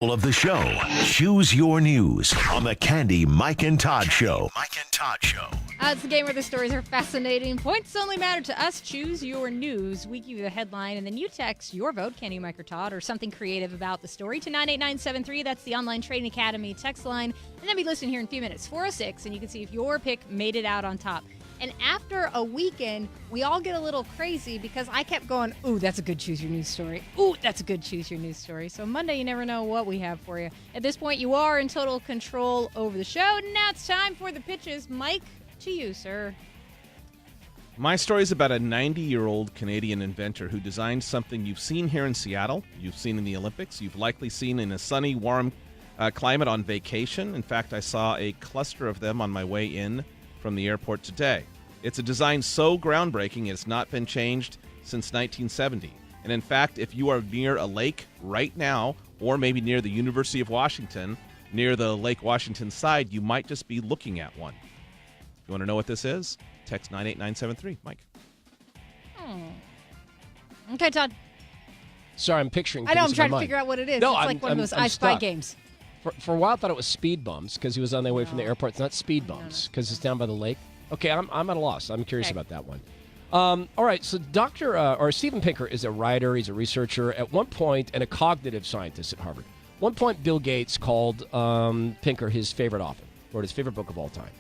Of the show. Choose your news on the Candy, Mike, and Todd Show. It's the game where the stories are fascinating. Points only matter to us. Choose your news. We give you the headline, and then you text your vote, Candy, Mike, or Todd, or something creative about the story to 98973. That's the Online Trading Academy text line. And then we listen here in a few minutes, 406, and you can see if your pick made it out on top. And after a weekend, we all get a little crazy because I kept going, ooh, that's a good choose your news story. Ooh, that's a good choose your news story. So Monday, you never know what we have for you. At this point, you are in total control over the show. Now it's time for the pitches. Mike, to you, sir. My story is about a 90-year-old Canadian inventor who designed something you've seen here in Seattle, you've seen in the Olympics, you've likely seen in a sunny, warm climate on vacation. In fact, I saw a cluster of them on my way in from the airport today. It's a design so groundbreaking it's not been changed since 1970. And in fact, if you are near a lake right now, or maybe near the University of Washington, near the Lake Washington side, you might just be looking at one. If you want to know what this is, text 98973. Mike. Okay, Todd. Sorry, I'm picturing I know, I'm things in trying my to mind. figure out what it is. No, it's like one of those I Spy games. For a while, I thought it was speed bumps because he was on their way from the airport. It's not speed bumps because it's down by the lake. Okay, I'm at a loss. I'm curious about that one. All right, so Steven Pinker is a writer. He's a researcher at one point and a cognitive scientist at Harvard. One point, Bill Gates called Pinker his favorite author, wrote his favorite book of all time.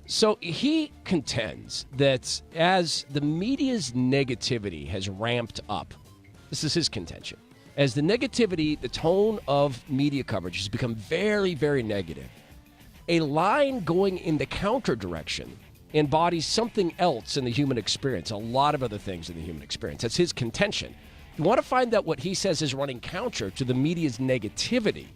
So he contends that as the media's negativity has ramped up, this is his contention, as the negativity, the tone of media coverage has become very, very negative, a line going in the counter direction embodies something else in the human experience, a lot of other things in the human experience. That's his contention. If you want to find out what he says is running counter to the media's negativity,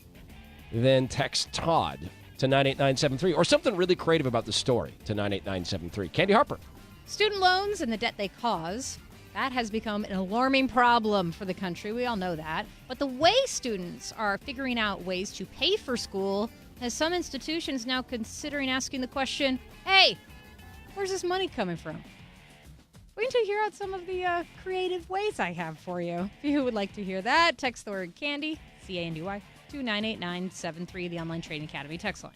then text Todd to 98973 or something really creative about the story to 98973. Candy Harper. Student loans and the debt they cause, that has become an alarming problem for the country. We all know that. But the way students are figuring out ways to pay for school has some institutions now considering asking the question, hey, where's this money coming from? Wait until you hear out some of the creative ways I have for you. If you would like to hear that, text the word CANDY, C-A-N-D-Y, to 98973, the Online Trading Academy text line.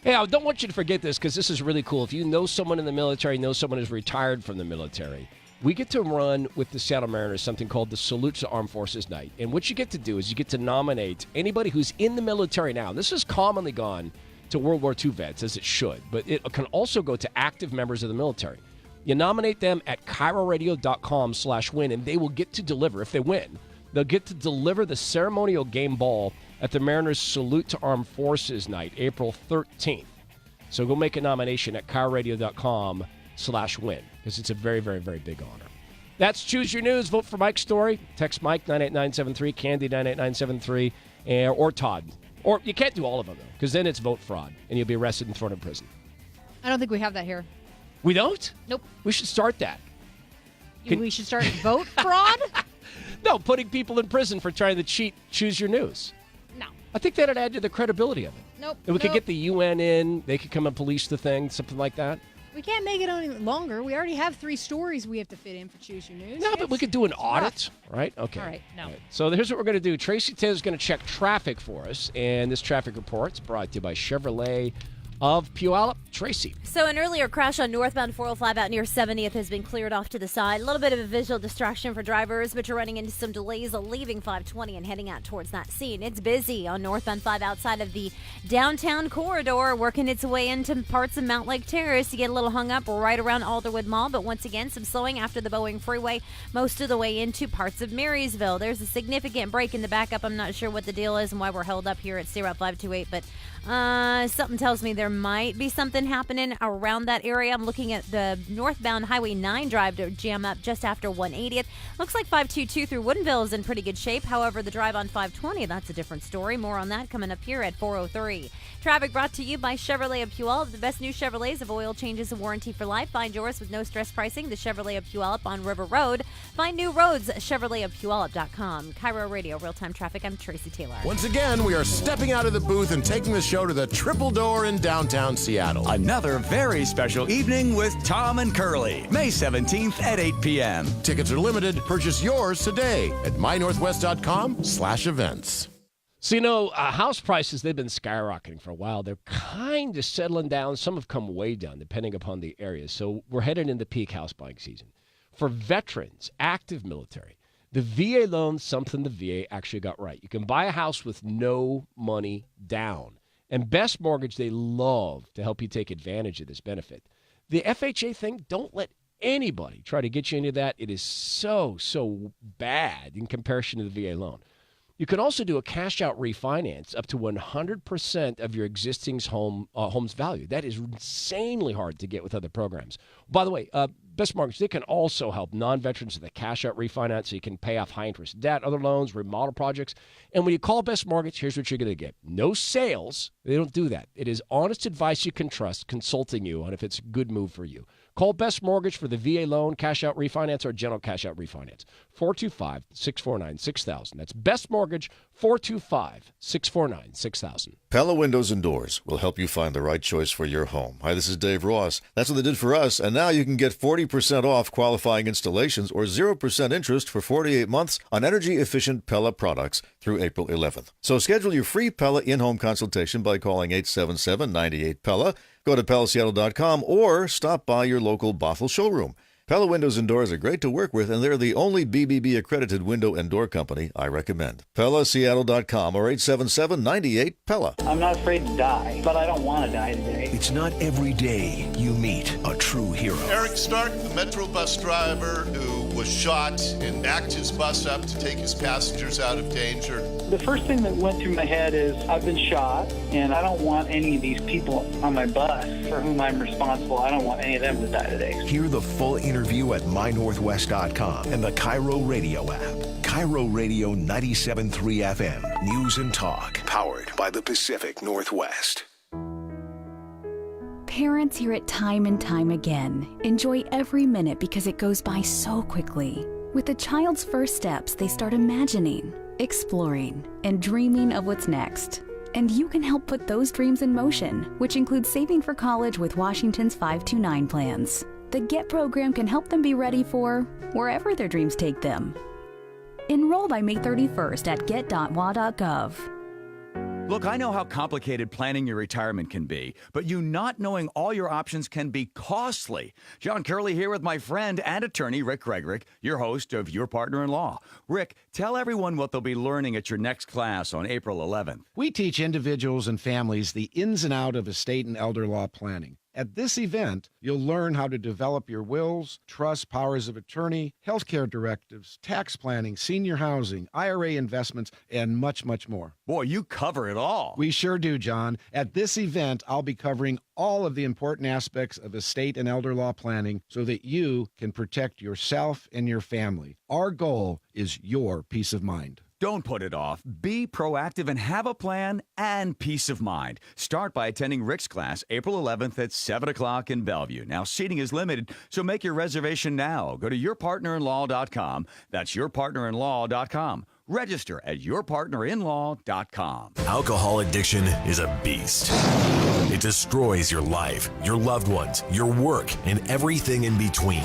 Hey, I don't want you to forget this because this is really cool. If you know someone in the military, know someone who's retired from the military, we get to run with the Seattle Mariners something called the Salute to Armed Forces Night. And what you get to do is you get to nominate anybody who's in the military now. This has commonly gone to World War II vets, as it should, but it can also go to active members of the military. You nominate them at KIROradio.com/win, and they will get to deliver, if they win, they'll get to deliver the ceremonial game ball at the Mariners Salute to Armed Forces Night, April 13th. So go make a nomination at KIROradio.com/win, because it's a very, very, very big honor. That's Choose Your News. Vote for Mike's story. Text Mike 98973, Candy 98973, or Todd. Or you can't do all of them, though, because then it's vote fraud, and you'll be arrested and thrown in prison. I don't think we have that here. We don't? Nope. We should start that. We should start vote fraud? No, putting people in prison for trying to cheat Choose Your News. No. I think that'd add to the credibility of it. Nope. And we could get the UN in. They could come and police the thing, something like that. We can't make it any longer. We already have 3 stories we have to fit in for Choose Your News. No, but we could do an audit, right? Okay. All right, no. All right. So here's what we're going to do. Tracy Taylor's going to check traffic for us, and this traffic report's brought to you by Chevrolet of Puyallup. Tracy. So an earlier crash on northbound 405 out near 70th has been cleared off to the side. A little bit of a visual distraction for drivers, but you're running into some delays leaving 520 and heading out towards that scene. It's busy on northbound 5 outside of the downtown corridor, working its way into parts of Mount Lake Terrace. You get a little hung up right around Alderwood Mall, but once again, some slowing after the Boeing Freeway, most of the way into parts of Marysville. There's a significant break in the backup. I'm not sure what the deal is and why we're held up here at State Route 528, but something tells me there might be something happening around that area. I'm looking at the northbound Highway 9 drive to jam up just after 180th. Looks like 522 through Woodinville is in pretty good shape. However, the drive on 520, that's a different story. More on that coming up here at 403. Traffic brought to you by Chevrolet of Puyallup. The best new Chevrolets of oil changes and warranty for life. Find yours with no stress pricing. The Chevrolet of Puyallup on River Road. Find new roads at ChevroletofPuyallup.com. KIRO Radio, real-time traffic. I'm Tracy Taylor. Once again, we are stepping out of the booth and taking the show to the Triple Door in downtown Seattle. Another very special evening with Tom and Curly, May 17th at 8 p.m. Tickets are limited. Purchase yours today at mynorthwest.com/events. So, house prices, they've been skyrocketing for a while. They're kind of settling down. Some have come way down, depending upon the area. So we're headed into peak house buying season. For veterans, active military, the VA loan's something the VA actually got right. You can buy a house with no money down. And Best Mortgage, they love to help you take advantage of this benefit. The FHA thing, don't let anybody try to get you into that. It is so bad in comparison to the VA loan. You can also do a cash-out refinance up to 100% of your existing home's value. That is insanely hard to get with other programs. By the way, Best Mortgage, they can also help non-veterans with a cash-out refinance so you can pay off high-interest debt, other loans, remodel projects. And when you call Best Mortgage, here's what you're going to get. No sales. They don't do that. It is honest advice you can trust consulting you on if it's a good move for you. Call Best Mortgage for the VA loan, cash-out refinance, or general cash-out refinance. 425-649-6000. That's Best Mortgage, 425-649-6000. Pella Windows and Doors will help you find the right choice for your home. Hi, this is Dave Ross. That's what they did for us, and now you can get 40% off qualifying installations or 0% interest for 48 months on energy-efficient Pella products through April 11th. So schedule your free Pella in-home consultation by calling 877-98-PELLA. Go to PellaSeattle.com or stop by your local Bothell showroom. Pella Windows and Doors are great to work with, and they're the only BBB-accredited window and door company I recommend. PellaSeattle.com or 877-98-PELLA. I'm not afraid to die, but I don't want to die today. It's not every day you meet a true hero. Eric Stark, the Metro bus driver who was shot and backed his bus up to take his passengers out of danger. The first thing that went through my head is I've been shot, and I don't want any of these people on my bus for whom I'm responsible. I don't want any of them to die today. Hear the full interview at mynorthwest.com and the KIRO radio app. KIRO Radio 97.3 FM. News and talk. Powered by the Pacific Northwest. Parents hear it time and time again. Enjoy every minute because it goes by so quickly. With a child's first steps, they start imagining, exploring, and dreaming of what's next. And you can help put those dreams in motion, which includes saving for college with Washington's 529 plans. The GET program can help them be ready for wherever their dreams take them. Enroll by May 31st at get.wa.gov. Look, I know how complicated planning your retirement can be, but you not knowing all your options can be costly. John Curley here with my friend and attorney, Rick Gregorick, your host of Your Partner-in-Law. Rick, tell everyone what they'll be learning at your next class on April 11th. We teach individuals and families the ins and outs of estate and elder law planning. At this event, you'll learn how to develop your wills, trusts, powers of attorney, healthcare directives, tax planning, senior housing, IRA investments, and much, much more. Boy, you cover it all. We sure do, John. At this event, I'll be covering all of the important aspects of estate and elder law planning so that you can protect yourself and your family. Our goal is your peace of mind. Don't put it off. Be proactive and have a plan and peace of mind. Start by attending Rick's class April 11th at 7 o'clock in Bellevue. Now, seating is limited, so make your reservation now. Go to yourpartnerinlaw.com. That's yourpartnerinlaw.com. Register at yourpartnerinlaw.com. Alcohol addiction is a beast. It destroys your life, your loved ones, your work, and everything in between.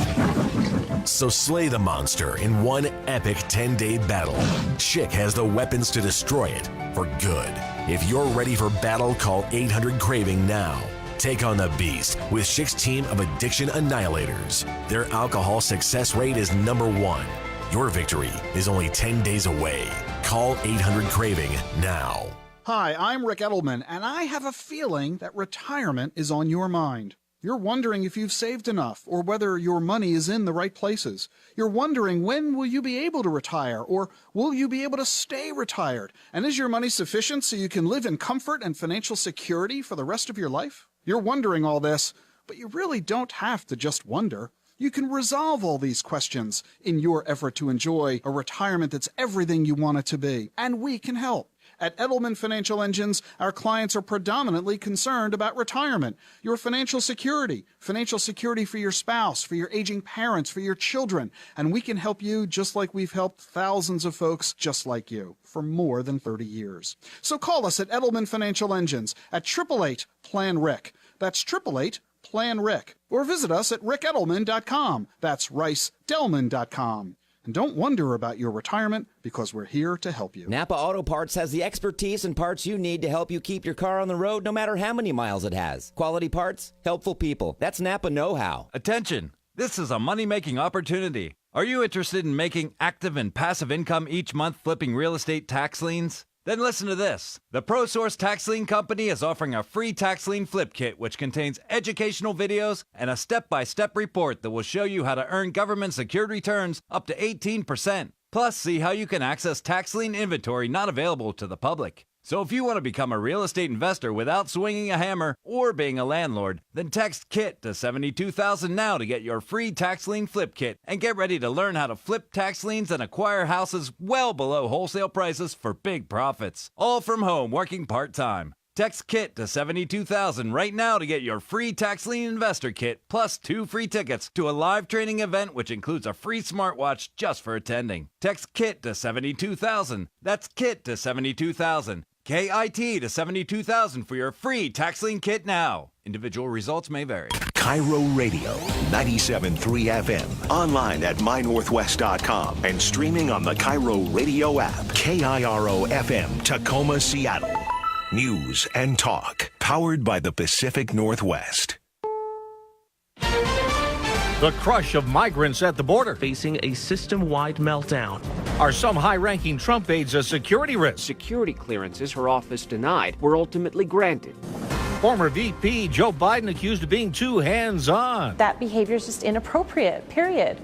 So slay the monster in one epic 10-day battle. Chick has the weapons to destroy it for good. If you're ready for battle, call 800-CRAVING now. Take on the beast with Chick's team of addiction annihilators. Their alcohol success rate is #1. Your victory is only 10 days away. Call 800-CRAVING now. Hi, I'm Rick Edelman, and I have a feeling that retirement is on your mind. You're wondering if you've saved enough or whether your money is in the right places. You're wondering when will you be able to retire or will you be able to stay retired? And is your money sufficient so you can live in comfort and financial security for the rest of your life? You're wondering all this, but you really don't have to just wonder. You can resolve all these questions in your effort to enjoy a retirement that's everything you want it to be. And we can help. At Edelman Financial Engines, our clients are predominantly concerned about retirement, your financial security for your spouse, for your aging parents, for your children. And we can help you just like we've helped thousands of folks just like you for more than 30 years. So call us at Edelman Financial Engines at 888-PLAN-RIC. That's 888-PLAN-RIC. Or visit us at rickedelman.com. That's ricedelman.com. And don't wonder about your retirement, because we're here to help you. Napa Auto Parts has the expertise and parts you need to help you keep your car on the road no matter how many miles it has. Quality parts, helpful people. That's Napa know-how. Attention! This is a money-making opportunity. Are you interested in making active and passive income each month flipping real estate tax liens? Then listen to this. The ProSource Tax Lien Company is offering a free tax lien flip kit which contains educational videos and a step-by-step report that will show you how to earn government-secured returns up to 18%. Plus, see how you can access tax lien inventory not available to the public. So if you want to become a real estate investor without swinging a hammer or being a landlord, then text KIT to 72000 now to get your free tax lien flip kit and get ready to learn how to flip tax liens and acquire houses well below wholesale prices for big profits. All from home, working part-time. Text KIT to 72000 right now to get your free tax lien investor kit plus 2 free tickets to a live training event which includes a free smartwatch just for attending. Text KIT to 72000. That's KIT to 72000. KIT to 72000 for your free tax lien kit now. Individual results may vary. KIRO Radio, 97.3 FM. Online at mynorthwest.com and streaming on the KIRO Radio app. KIRO FM, Tacoma, Seattle. News and talk. Powered by the Pacific Northwest. The crush of migrants at the border. Facing a system-wide meltdown. Are some high-ranking Trump aides a security risk? Security clearances her office denied were ultimately granted. Former VP Joe Biden accused of being too hands-on. That behavior is just inappropriate, period.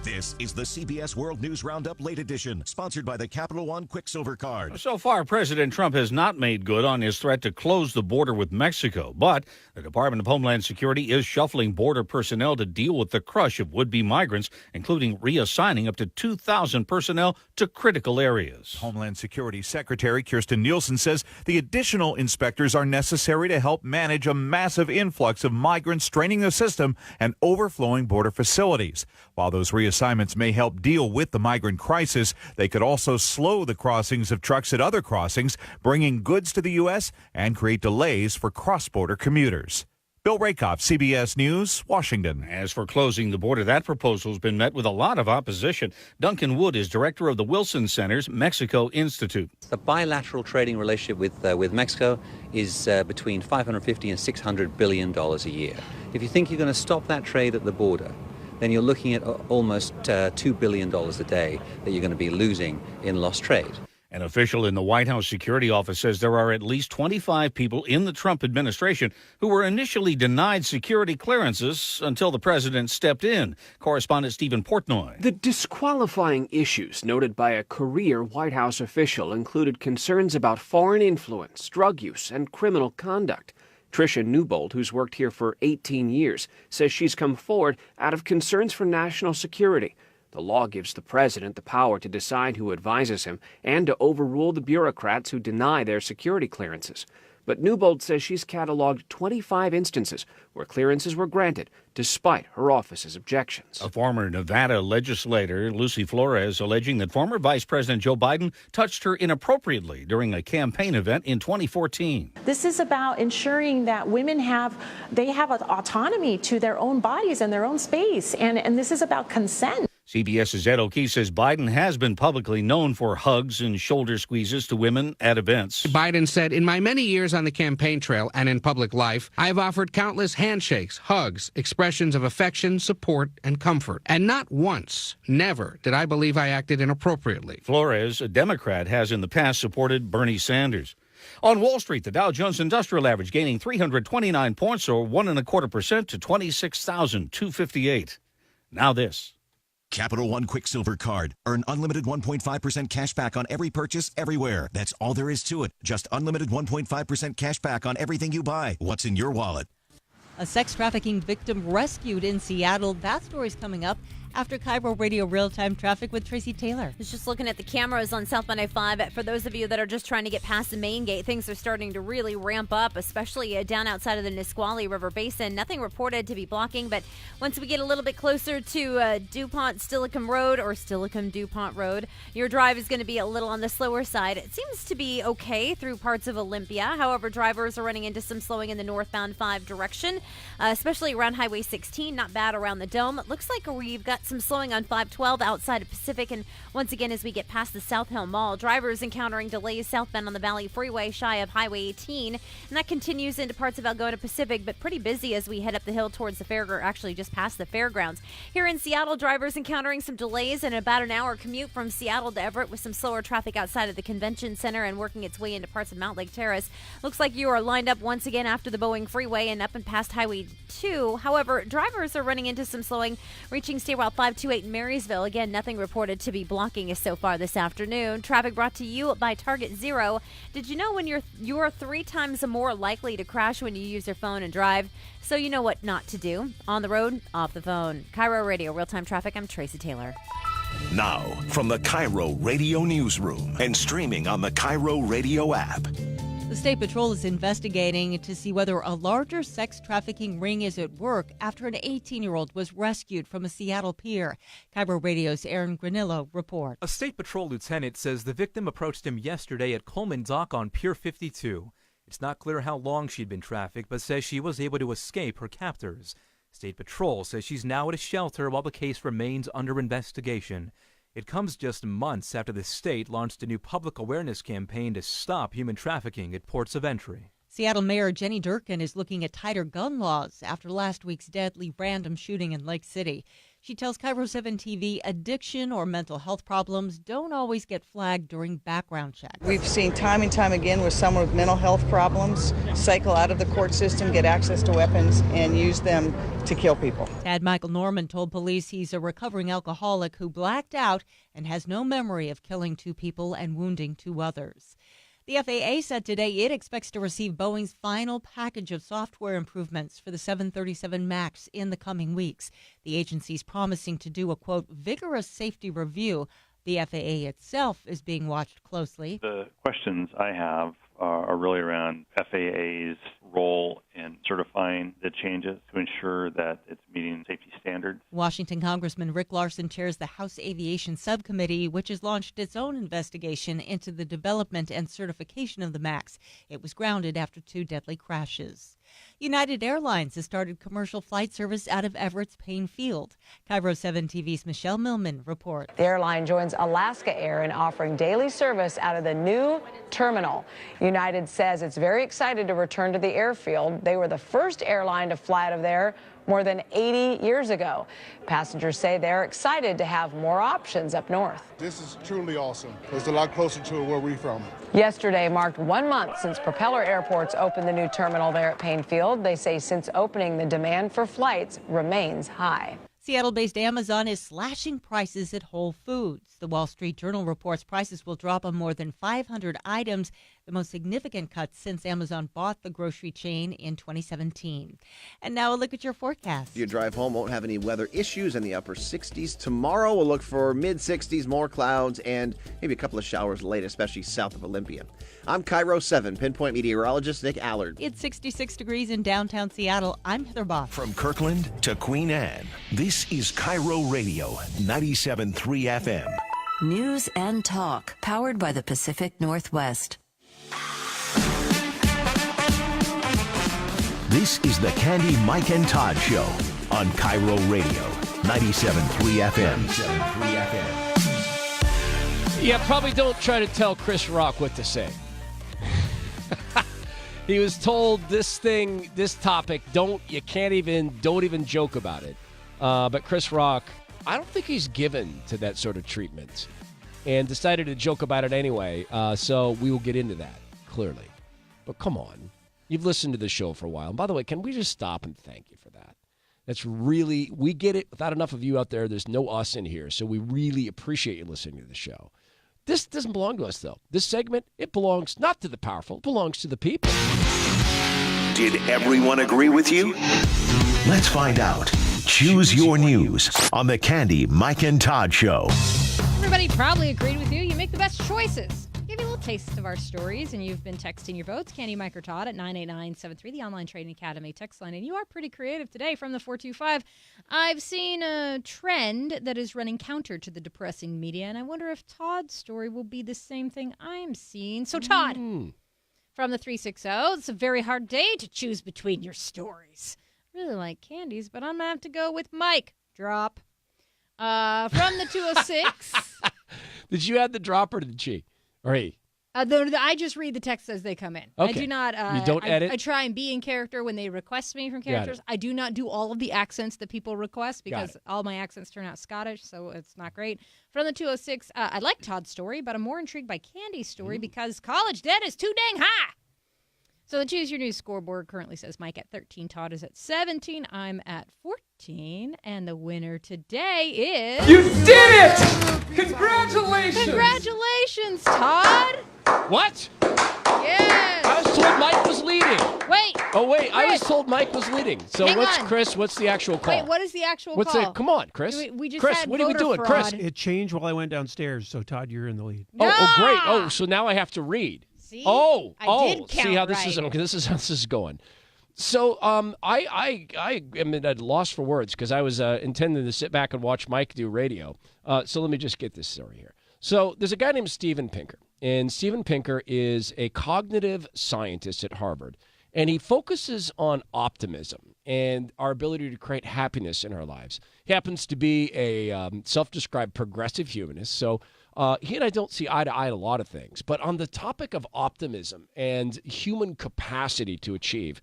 This is the CBS World News Roundup Late Edition, sponsored by the Capital One Quicksilver Card. So far, President Trump has not made good on his threat to close the border with Mexico, but the Department of Homeland Security is shuffling border personnel to deal with the crush of would-be migrants, including reassigning up to 2,000 personnel to critical areas. Homeland Security Secretary Kirstjen Nielsen says the additional inspectors are necessary to help manage a massive influx of migrants straining the system and overflowing border facilities. While those reassignments may help deal with the migrant crisis, they could also slow the crossings of trucks at other crossings, bringing goods to the U.S. and create delays for cross-border commuters. Bill Rakoff, CBS News, Washington. As for closing the border, that proposal has been met with a lot of opposition. Duncan Wood is director of the Wilson Center's Mexico Institute. The bilateral trading relationship with Mexico is between $550 and $600 billion a year. If you think you're going to stop that trade at the border, then you're looking at almost $2 billion a day that you're going to be losing in lost trade. An official in the White House security office says there are at least 25 people in the Trump administration who were initially denied security clearances until the president stepped in. Correspondent Stephen Portnoy. The disqualifying issues noted by a career White House official included concerns about foreign influence, drug use, and criminal conduct. Tricia Newbold, who's worked here for 18 years, says she's come forward out of concerns for national security. The law gives the president the power to decide who advises him and to overrule the bureaucrats who deny their security clearances. But Newbold says she's cataloged 25 instances where clearances were granted despite her office's objections. A former Nevada legislator, Lucy Flores, alleging that former Vice President Joe Biden touched her inappropriately during a campaign event in 2014. This is about ensuring that women have autonomy to their own bodies and their own space, and this is about consent. CBS's Ed O'Keefe says Biden has been publicly known for hugs and shoulder squeezes to women at events. Biden said, "In my many years on the campaign trail and in public life, I have offered countless handshakes, hugs, expressions of affection, support, and comfort. And not once, never, did I believe I acted inappropriately." Flores, a Democrat, has in the past supported Bernie Sanders. On Wall Street, the Dow Jones Industrial Average gaining 329 points, or 1.25% to 26,258. Now this. Capital One Quicksilver Card. Earn unlimited 1.5% cash back on every purchase everywhere. That's all there is to it. Just unlimited 1.5% cash back on everything you buy. What's in your wallet? A sex trafficking victim rescued in Seattle. That story's coming up after KIRO Radio Real-Time Traffic with Tracy Taylor. I was just looking at the cameras on South 105. For those of you that are just trying to get past the main gate, things are starting to really ramp up, especially down outside of the Nisqually River Basin. Nothing reported to be blocking, but once we get a little bit closer to DuPont-Stillicum Road or Stillicum-DuPont Road, your drive is going to be a little on the slower side. It seems to be okay through parts of Olympia. However, drivers are running into some slowing in the northbound 5 direction, especially around Highway 16. Not bad around the Dome. It looks like we've got Some slowing on 512 outside of Pacific. And once again, as we get past the South Hill Mall, drivers encountering delays southbound on the Valley Freeway shy of Highway 18. And that continues into parts of Algona Pacific, but pretty busy as we head up the hill towards the fairground, actually just past the fairgrounds. Here in Seattle, drivers encountering some delays and about an hour commute from Seattle to Everett with some slower traffic outside of the convention center and working its way into parts of Mount Lake Terrace. Looks like you are lined up once again after the Boeing Freeway and up and past Highway 2. However, drivers are running into some slowing, reaching State Route 528 in Marysville. Again, nothing reported to be blocking us so far this afternoon. Traffic brought to you by Target Zero. Did you know when you're 3 times more likely to crash when you use your phone and drive? So you know what not to do. On the road, off the phone. KIRO Radio, real-time traffic. I'm Tracy Taylor. Now, from the KIRO Radio Newsroom and streaming on the KIRO Radio app. The State Patrol is investigating to see whether a larger sex trafficking ring is at work after an 18-year-old was rescued from a Seattle pier. KIRO Radio's Aaron Granillo reports. A State Patrol lieutenant says the victim approached him yesterday at Coleman Dock on Pier 52. It's not clear how long she'd been trafficked, but says she was able to escape her captors. State Patrol says she's now at a shelter while the case remains under investigation. It comes just months after the state launched a new public awareness campaign to stop human trafficking at ports of entry. Seattle Mayor Jenny Durkin is looking at tighter gun laws after last week's deadly random shooting in Lake City. She tells KIRO 7 TV addiction or mental health problems don't always get flagged during background checks. We've seen time and time again where someone with mental health problems cycle out of the court system, get access to weapons, and use them to kill people. Tad Michael Norman told police he's a recovering alcoholic who blacked out and has no memory of killing 2 people and wounding 2 others. The FAA said today it expects to receive Boeing's final package of software improvements for the 737 MAX in the coming weeks. The agency's promising to do a, quote, vigorous safety review. The FAA itself is being watched closely. The questions I have are really around FAA's role in certifying the changes to ensure that it's meeting safety standards. Washington Congressman Rick Larsen chairs the House Aviation Subcommittee, which has launched its own investigation into the development and certification of the MAX. It was grounded after 2 deadly crashes. United Airlines has started commercial flight service out of Everett's Payne Field. KIRO 7 TV's Michelle Millman reports. The airline joins Alaska Air in offering daily service out of the new terminal. United says it's very excited to return to the airfield. They were the first airline to fly out of there more than 80 years ago. Passengers say they're excited to have more options up north. This is truly awesome. It's a lot closer to where we're from. Yesterday marked 1 month since Propeller Airports opened the new terminal there at Payne Field. They say since opening, the demand for flights remains high. Seattle-based Amazon is slashing prices at Whole Foods. The Wall Street Journal reports prices will drop on more than 500 items, the most significant cuts since Amazon bought the grocery chain in 2017. And now a look at your forecast. Your drive home won't have any weather issues in the upper 60s. Tomorrow we'll look for mid-60s, more clouds, and maybe a couple of showers late, especially south of Olympia. I'm KIRO 7 pinpoint meteorologist Nick Allard. It's 66 degrees in downtown Seattle. I'm Heather Boss. From Kirkland to Queen Anne, this is KIRO Radio 97.3 FM. News and talk, powered by the Pacific Northwest. This is the Candy, Mike, and Todd Show on KIRO Radio 97.3 FM. 97.3 FM. Yeah, probably don't try to tell Chris Rock what to say. He was told this topic, don't even joke about it. But Chris Rock, I don't think he's given to that sort of treatment and decided to joke about it anyway. So we will get into that, clearly. But come on. You've listened to the show for a while. And by the way, can we just stop and thank you for that? That's really, we get it. Without enough of you out there, there's no us in here. So we really appreciate you listening to the show. This doesn't belong to us, though. This segment, it belongs not to the powerful. It belongs to the people. Did everyone agree with you? Let's find out. Choose your news on the Candy, Mike, and Todd Show. Everybody probably agreed with you. You make the best choices. Give you a little taste of our stories, and you've been texting your votes, Candy, Mike, or Todd, at 98973, the Online Trading Academy text line. And you are pretty creative today from the 425. I've seen a trend that is running counter to the depressing media, and I wonder if Todd's story will be the same thing I'm seeing. So, Todd, from the 360, it's a very hard day to choose between your stories. Really like candies, but I'm going to have to go with Mike. Drop. From the 206. Did you add the drop or did she? Or he? I just read the text as they come in. Okay. I do not. You don't edit? I try and be in character when they request me from characters. I do not do all of the accents that people request because all my accents turn out Scottish, so it's not great. From the 206, I like Todd's story, but I'm more intrigued by Candy's story because college debt is too dang high. So the Choose Your News scoreboard currently says Mike at 13, Todd is at 17, I'm at 14, and the winner today is... You did it! Congratulations! Congratulations, Todd! What? Yes! I was told Mike was leading. Wait! Oh, wait, I was Chris. told Mike was leading. So Hang on. Chris, what's the actual call? Wait, what is the actual What's call? Come on, Chris. We just Chris, had what are we voter doing? fraud. Chris. It changed while I went downstairs, so Todd, you're in the lead. Oh, great. Oh, so now I have to read. See? Oh, I did count see how this is. right. Okay, this is how this is going. So, I am at a loss for words because I was intending to sit back and watch Mike do radio. So let me just get this story here. So there's a guy named Steven Pinker, and Steven Pinker is a cognitive scientist at Harvard, and he focuses on optimism and our ability to create happiness in our lives. He happens to be a self-described progressive humanist, so he and I don't see eye to eye on a lot of things. But on the topic of optimism and human capacity to achieve,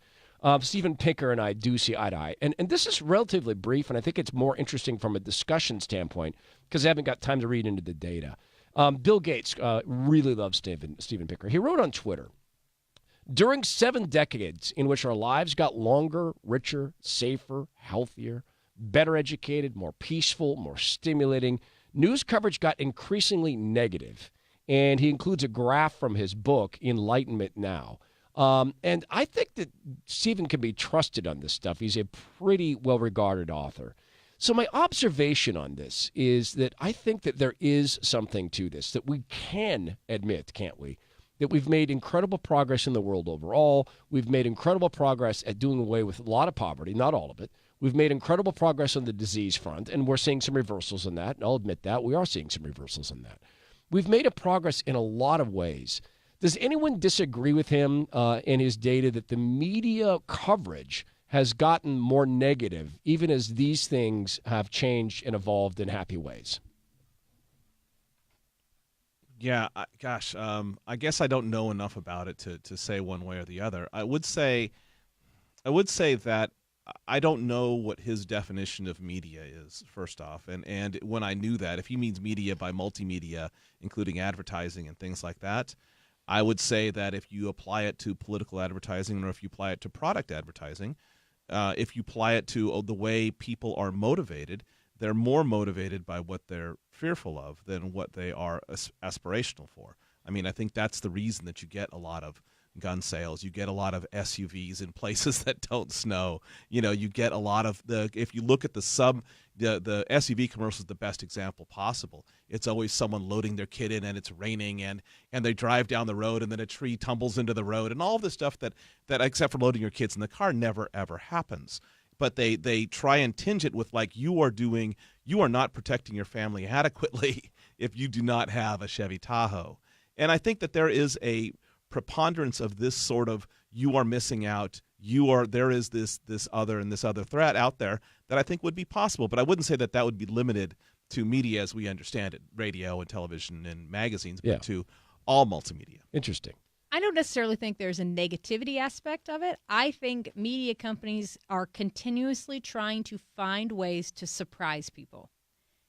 Steven Pinker and I do see eye to eye. And this is relatively brief, and I think it's more interesting from a discussion standpoint because I haven't got time to read into the data. Bill Gates really loves Steven Pinker. He wrote on Twitter, during 7 decades in which our lives got longer, richer, safer, healthier, better educated, more peaceful, more stimulating, news coverage got increasingly negative. And he includes a graph from his book, Enlightenment Now. And I think that Steven can be trusted on this stuff. He's a pretty well-regarded author. So my observation on this is that I think that there is something to this, that we can admit, can't we, that we've made incredible progress in the world overall. We've made incredible progress at doing away with a lot of poverty, not all of it. We've made incredible progress on the disease front, and we're seeing some reversals in that. And I'll admit that. We are seeing some reversals in that. We've made a progress in a lot of ways. Does anyone disagree with him in his data that the media coverage has gotten more negative, even as these things have changed and evolved in happy ways? Yeah, I guess I don't know enough about it to say one way or the other. I would say that I don't know what his definition of media is, first off. And when I knew that, if he means media by multimedia, including advertising and things like that, I would say that if you apply it to political advertising or if you apply it to product advertising, if you apply it to the way people are motivated, they're more motivated by what they're fearful of than what they are aspirational for. I mean, I think that's the reason that you get a lot of gun sales. You get a lot of SUVs in places that don't snow. You get a lot of if you look at the SUV commercial is the best example possible. It's always someone loading their kid in and it's raining and they drive down the road and then a tree tumbles into the road and all the stuff that except for loading your kids in the car never ever happens. But they try and tinge it with like you are not protecting your family adequately if you do not have a Chevy Tahoe. And I think that there is a preponderance of this sort of you are missing out, there is this other threat out there that I think would be possible. But I wouldn't say that would be limited to media as we understand it, radio and television and magazines, but to all multimedia. Interesting. I don't necessarily think there's a negativity aspect of it. I think media companies are continuously trying to find ways to surprise people.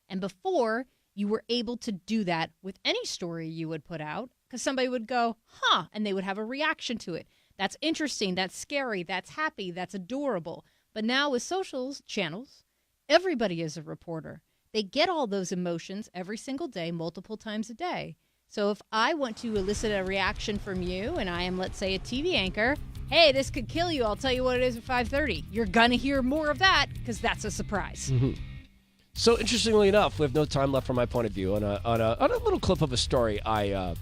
And before, you were able to do that with any story you would put out because somebody would go, huh, and they would have a reaction to it. That's interesting, that's scary, that's happy, that's adorable. But now with social channels, everybody is a reporter. They get all those emotions every single day, multiple times a day. So if I want to elicit a reaction from you and I am, let's say, a TV anchor, hey, this could kill you. I'll tell you what it is at 5:30. You're going to hear more of that because that's a surprise. Mm-hmm. So interestingly enough, we have no time left from my point of view on a little clip of a story I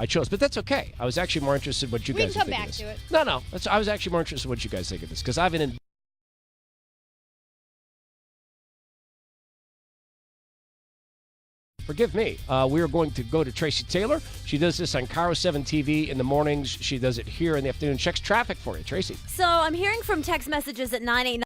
chose, but that's okay. I was actually more interested in what you guys think of this. We can come back to it. No, I was actually more interested in what you guys think of this because I've been Forgive me. We are going to go to Tracy Taylor. She does this on KIRO 7 TV in the mornings. She does it here in the afternoon. Checks traffic for you, Tracy. So I'm hearing from text messages at 989.